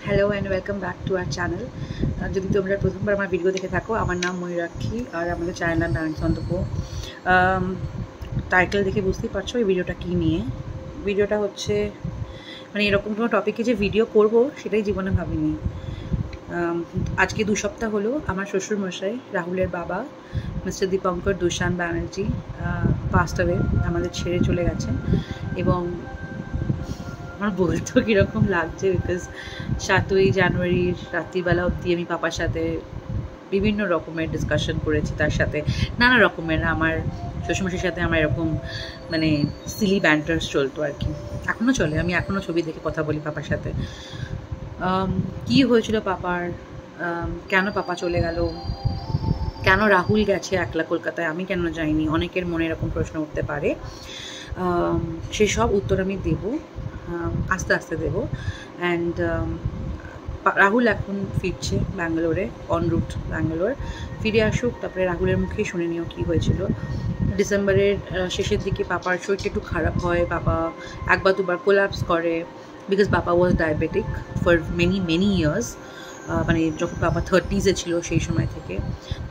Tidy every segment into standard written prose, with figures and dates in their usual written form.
Hello and welcome back to our channel. যদি তোমরা প্রথমবার আমার ভিডিও দেখে থাকো, আমার নাম ময়ূরাক্ষী আর আমাদের চ্যানেলের নাম সন্তপো। টাইটেল দেখে বুঝতেই পারছো এই ভিডিওটা কী নিয়ে। ভিডিওটা হচ্ছে মানে এরকম কোনো টপিকে যে ভিডিও করব সেটাই জীবনে ভাবিনি। আজকে 2 সপ্তাহ হলো আমার শ্বশুরমশাই রাহুলের বাবা mister Dipankar Dusan Banerjee passed away, আমাদের ছেড়ে চলে গেছেন। এবং আমার বলতেও কীরকম লাগছে, বিকজ 7ই জানুয়ারির রাত্রিবেলা অবধি আমি পাপার সাথে বিভিন্ন রকমের ডিসকাশন করেছি, তার সাথে নানা রকমের আমার শ্বশুরমশাইয়ের সাথে আমার এরকম মানে সিলি ব্যান্টার্স চলতো আর কি, এখনও চলে। আমি এখনও ছবি দেখে কথা বলি পাপার সাথে। কি হয়েছিল পাপার, কেন পাপা চলে গেল, কেন রাহুল গেছে একলা কলকাতায়, আমি কেন যাইনি, অনেকের মনে এরকম প্রশ্ন উঠতে পারে। সেসব উত্তর আমি দেব, আস্তে আস্তে দেব। অ্যান্ড রাহুল এখন ফিরছে ব্যাঙ্গালোরে, অন রুট ব্যাঙ্গালোর। ফিরে আসুক, তারপরে রাহুলের মুখেই শুনে নিও কী হয়েছিল। ডিসেম্বরের শেষের দিকে পাপার শরীরটা একটু খারাপ হয়, বাবা একবার দুবার কোলাপস করে, বিকজ বাবা ওয়াজ ডায়াবেটিক ফর মেনি ইয়ার্স। মানে যখন বাবা 30s ছিল সেই সময় থেকে।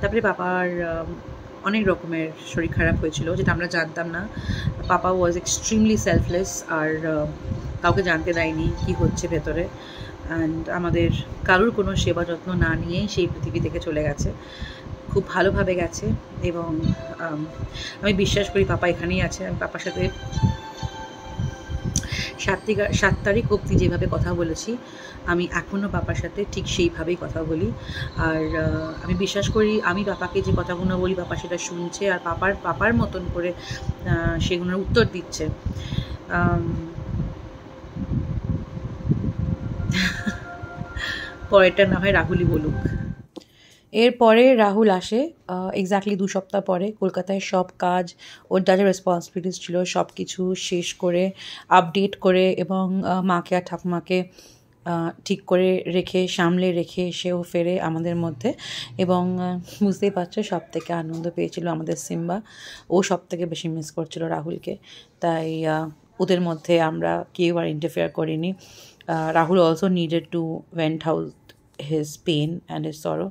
তারপরে বাবার অনেক রকমের শরীর খারাপ হয়েছিল, যেটা আমরা জানতাম না। পাপা ওয়াজ এক্সট্রিমলি সেলফলেস, আর কাউকে জানতে দেয়নি কি হচ্ছে ভেতরে। অ্যান্ড আমাদের কারোর কোনো সেবা যত্ন না নিয়েই সেই পৃথিবী থেকে চলে গেছে, খুব ভালোভাবে গেছে। এবং আমি বিশ্বাস করি পাপা এখানেই আছে। আমি পাপার সাথে 7 তারিখ অবধি যেভাবে কথা বলেছি, আমি এখনও পাপার সাথে ঠিক সেইভাবেই কথা বলি। আর আমি বিশ্বাস করি আমি পাপাকে যে কথাগুলো বলি পাপা সেটা শুনছে, আর পাপার মতন করে সেগুলোর উত্তর দিচ্ছে। পরেরটা না হয় রাহুলই বলুক। এরপরে রাহুল আসে এক্স্যাক্টলি 2 সপ্তাহ পরে। কলকাতায় সব কাজ, ওর যা যা রেসপন্সিবিলিটিস ছিল সব কিছু শেষ করে, আপডেট করে, এবং মাকে আর ঠাকুমাকে ঠিক করে রেখে, সামলে রেখে সেও ফেরে আমাদের মধ্যে। এবং বুঝতেই পারছো, সব থেকে আনন্দ পেয়েছিল আমাদের সিম্বা। ও সব থেকে বেশি মিস করছিল রাহুলকে। তাই ওদের মধ্যে আমরা কেউ আর ইন্টারফেয়ার করিনি। Rahul also needed to vent out his pain and his sorrow.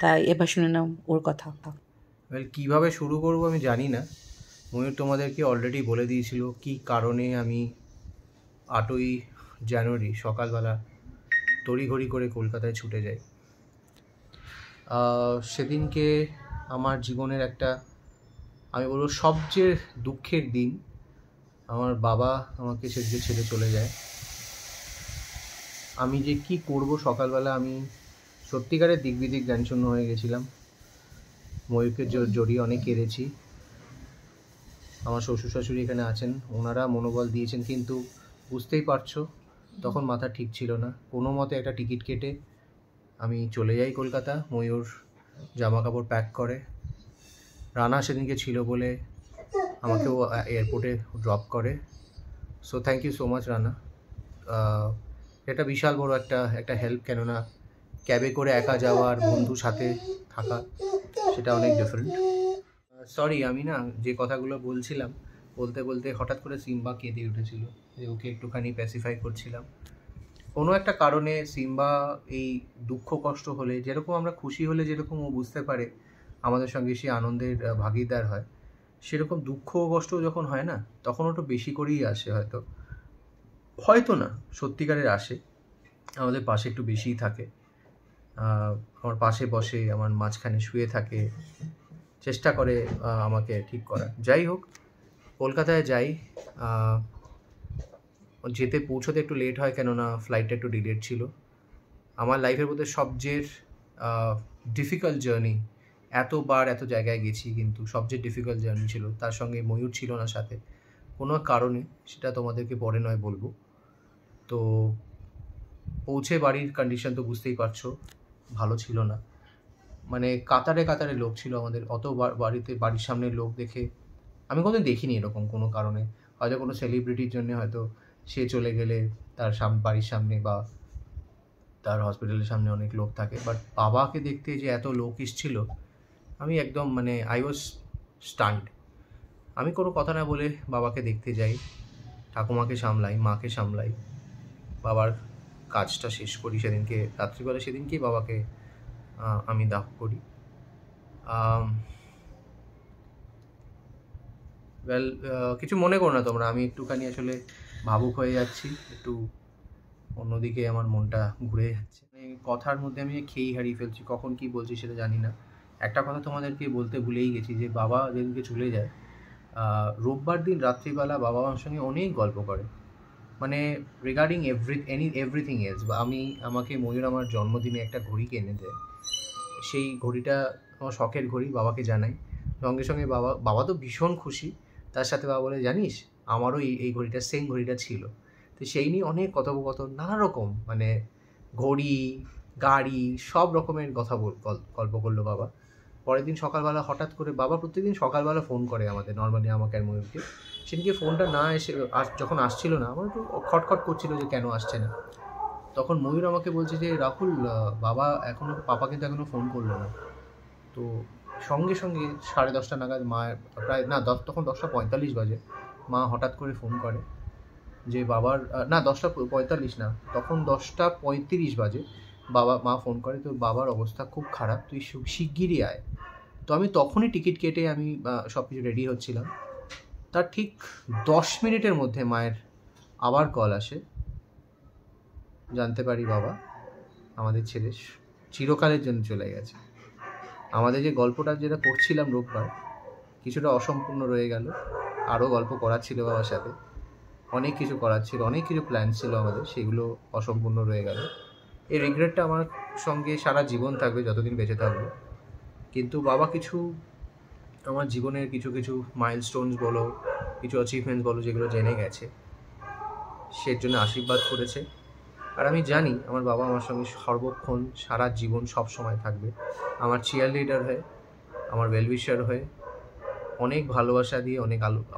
তাই এবার শুনে নাও ওর কথা। কীভাবে শুরু করব আমি জানি না। ময়ূর তোমাদেরকে অলরেডি বলে দিয়েছিল কি কারণে আমি 8ই জানুয়ারি সকালবেলা তড়িঘড়ি করে কলকাতায় ছুটে যাই। সেদিনকে আমার জীবনের একটা, আমি বলবো সবচেয়ে দুঃখের দিন। আমার বাবা আমাকে সেদিকে ছেড়ে চলে যায়। আমি যে কি করব সকালবেলা, আমি সত্যিকারের দিক বিদিক জ্ঞানশূন্য হয়ে গেছিলাম। ময়ূরকে জড়িয়ে অনেক কেঁদেছি। আমার শ্বশুর শাশুড়ি এখানে আছেন, ওনারা মনোবল দিয়েছেন, কিন্তু বুঝতেই পারছো তখন মাথা ঠিক ছিল না। কোনো মতে একটা টিকিট কেটে আমি চলে যাই কলকাতা। ময়ূর জামা কাপড় প্যাক করে, রানা সেদিনকে ছিল বলে আমাকেও এয়ারপোর্টে ড্রপ করে। So thank you so much Rana. এটা বিশাল বড় একটা হেল্প, কেননা ক্যাবে করে একা যাওয়া আর বন্ধু সাথে থাকা সেটা অনেক ডিফারেন্ট। সরি, আমি না যে কথাগুলো বলছিলাম বলতে বলতে হঠাৎ করে সিম্বা কেঁদে উঠেছিল, যে ওকে একটুখানি প্যাসিফাই করছিলাম। কোনো একটা কারণে সিম্বা এই দুঃখ কষ্ট হলে, যেরকম আমরা খুশি হলে যেরকম ও বুঝতে পারে আমাদের সঙ্গে সে আনন্দের ভাগিদার হয়, সেরকম দুঃখ কষ্ট যখন হয় না, তখন ওটা বেশি করেই আসে। হয়তো না, সত্যিকারের আসে, আমাদের পাশে একটু বেশিই থাকে। আমার পাশে বসে, আমার মাঝখানে শুয়ে থাকে, চেষ্টা করে আমাকে ঠিক করার। যাই হোক, কলকাতায় যাই। যেতে পৌঁছতে একটু লেট হয়, কেননা ফ্লাইটটা একটু ডিলেড ছিল। আমার লাইফের মধ্যে সবচেয়ে ডিফিকাল্ট জার্নি, এতবার এত জায়গায় গেছি, কিন্তু সবচেয়ে ডিফিকাল্ট জার্নি ছিল। তার সঙ্গে ময়ূর ছিল না সাথে কোনো কারণে, সেটা তোমাদেরকে পরে নয় বলবো। তো পৌঁছে বাড়ির কন্ডিশন তো বুঝতেই পারছো, ভালো ছিল না। মানে কাতারে কাতারে লোক ছিল আমাদের, অত বাড়ির সামনে লোক দেখে আমি কোনোদিন দেখিনি এরকম কোনো কারণে। হয়তো কোনো সেলিব্রিটির জন্য হয়তো সে চলে গেলে তার বাড়ির সামনে বা তার হসপিটালের সামনে অনেক লোক থাকে, বাট বাবাকে দেখতে যে এত লোক এসেছিল, আমি একদম মানে আই ওয়াজ স্টান্ড। আমি কোনো কথা না বলে বাবাকে দেখতে যাই, ঠাকুমাকে সামলাই, মাকে সামলাই, বাবার কাজটা শেষ করি সেদিনকে রাত্রিবেলা, সেদিনকেই বাবাকে আমি দাহ করি। ওয়েল, কিছু মনে করো না তোমরা, আমি একটুখানি আসলে ভাবুক হয়ে যাচ্ছি, একটু অন্যদিকে আমার মনটা ঘুরে যাচ্ছে। কথার মধ্যে আমি খেয়েই হারিয়ে ফেলছি, কখন কি বলছি সেটা জানি না। একটা কথা তোমাদেরকে বলতে ভুলেই গেছি, যে বাবা যেদিনকে চলে যায়, রোববার দিন রাত্রিবেলা বাবা আমার সঙ্গে অনেক গল্প করে, মানে রিগার্ডিং এভরিথিং এলস। বা আমাকে ময়ূর আমার জন্মদিনে একটা ঘড়ি কিনে দেয়, সেই ঘড়িটা আমার শখের ঘড়ি, বাবাকে জানাই। সঙ্গে সঙ্গে বাবা তো ভীষণ খুশি, তার সাথে বাবা বলে, জানিস আমারও এই ঘড়িটা, সেম ঘড়িটা ছিল। তো সেই নিয়ে অনেক কথোপকথন, নানা রকম, মানে ঘড়ি, গাড়ি, সব রকমের কথা গল্প করলো বাবা। পরের দিন সকালবেলা হঠাৎ করে, বাবা প্রত্যেকদিন সকালবেলা ফোন করে আমাদের, নর্মালি আমাকে আর ময়ূরকে। সেদিনকে ফোনটা না এসে, যখন আসছিল না, আমার একটু খটখট করছিল যে কেন আসছে না। তখন ময়ূর আমাকে বলছে যে, রাহুল, বাবা পাপা কিন্তু এখনও ফোন করলো না। তো সঙ্গে সঙ্গে 10:30 নাগাদ মায়ের, প্রায় না তখন 10:45 বাজে, মা হঠাৎ করে ফোন করে যে বাবার, না 10:45 না, তখন 10:35 বাজে, মা ফোন করে, তো বাবার অবস্থা খুব খারাপ, তুই শিগগিরই আয়। তো আমি তখনই টিকিট কেটে আমি সব কিছু রেডি হচ্ছিলাম। তার ঠিক 10 মিনিটের মধ্যে মায়ের আবার কল আসে, জানতে পারি বাবা আমাদের ছেড়ে চিরকালের জন্য চলে গেছে। আমাদের যে গল্পটা যেটা করছিলাম রোববার, কিছুটা অসম্পূর্ণ রয়ে গেল। আরও গল্প করার ছিল বাবার সাথে, অনেক কিছু করার ছিল, অনেক কিছু প্ল্যান ছিল আমাদের, সেগুলো অসম্পূর্ণ রয়ে গেল। এই রিগ্রেটটা আমার সঙ্গে সারা জীবন থাকবে, যতদিন বেঁচে থাকবো। কিন্তু বাবা কিছু আমার জীবনের কিছু মাইলস্টোনস বলো, কিছু অ্যাচিভমেন্টস বলো, যেগুলো জেনে গেছে, সের জন্য আশীর্বাদ করেছে। আর আমি জানি আমার বাবা আমার সঙ্গে সর্বক্ষণ সারা জীবন সব সময় থাকবে, আমার চিয়ার লিডার হয়ে, আমার ওয়েলউইশার হয়ে, অনেক ভালোবাসা দিয়ে,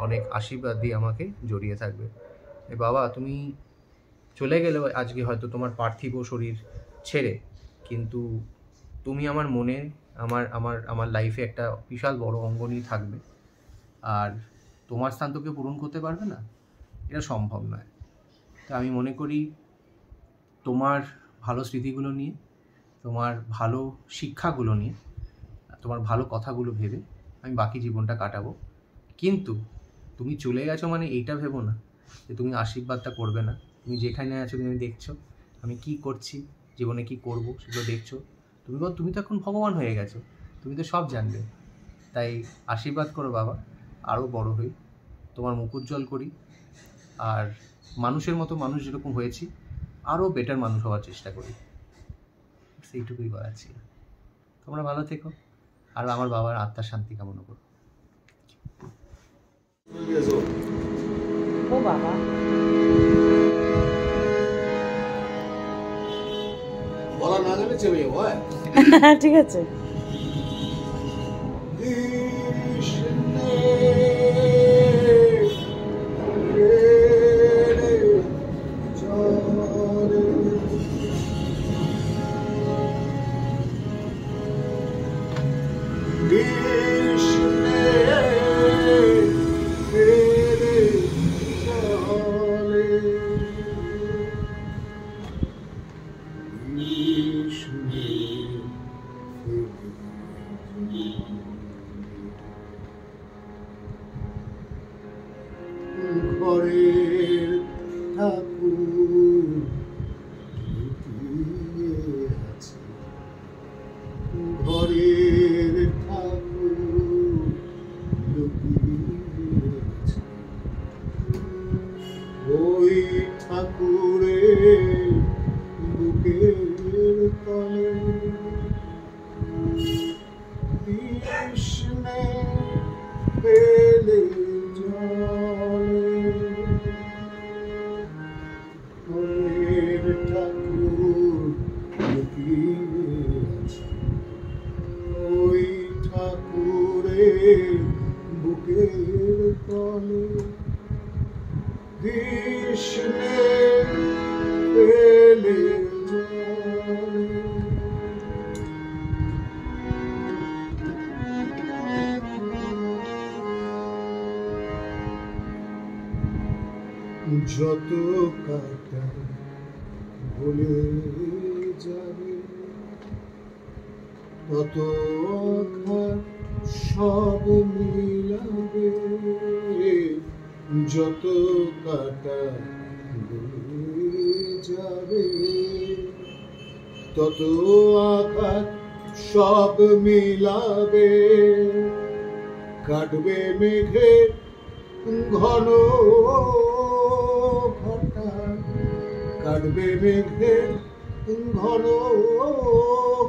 অনেক আশীর্বাদ দিয়ে আমাকে জড়িয়ে থাকবে। বাবা, তুমি চলে গেলেও আজকে হয়তো তোমার পার্থিব শরীর ছেড়ে, কিন্তু তুমি আমার মনে, আমার লাইফে একটা বিশাল বড় অঙ্গ নিয়ে থাকবে। আর তোমার স্থান তো কেউ পূরণ করতে পারবে না, এটা সম্ভব নয়। তো আমি মনে করি তোমার ভালো স্মৃতিগুলো নিয়ে, তোমার ভালো শিক্ষাগুলো নিয়ে, তোমার ভালো কথাগুলো ভেবে আমি বাকি জীবনটা কাটাবো। কিন্তু তুমি চলে গেছো মানে এইটা ভেবো না যে তুমি আশীর্বাদটা করবে না। তুমি যেখানে আছো, তুমি দেখছো আমি কি করছি, জীবনে কি করব, সেগুলো দেখছো। তুমি তো এখন ভগবান হয়ে গেছো, তুমি তো সব জানবে। তাই আশীর্বাদ করো বাবা, আরও বড় হই, তোমার মুখ উজ্জ্বল করি, আর মানুষের মতো, মানুষ যেরকম হয়েছি আরও বেটার মানুষ হওয়ার চেষ্টা করি। সেইটুকুই বলার ছিল। তোমরা ভালো থেকো, আর আমার বাবার আত্মার শান্তি কামনা করো। ও বাবা, বলা না গেলে চেপে যাবো। ঠিক আছে। ঘরের ঠাকুর আছে, ঘরের ঠাকুর আছে, ওই ঠাকুরের বুকের তলে কৃষ্ণে পেলে ঘরের ঠাকুর লুকিয়ে আছে, ওই ঠাকুরের বুকের তলে কৃষ্ণে পেলে যত কাটা ভুলে যাবে তত আঘাত সব মিলাবে যত কাটা বয়ে যাবে তত আঘাত সব মিলাবে কাটবে মেঘের ঘন ঘটা কাটবে মেঘের ঘন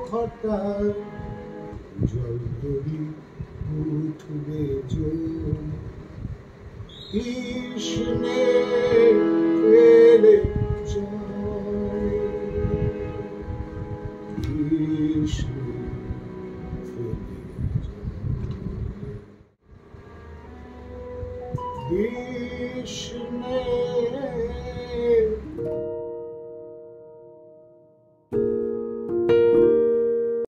ঘটা জল তরি উঠবে জল কৃষ্ণে ফেলে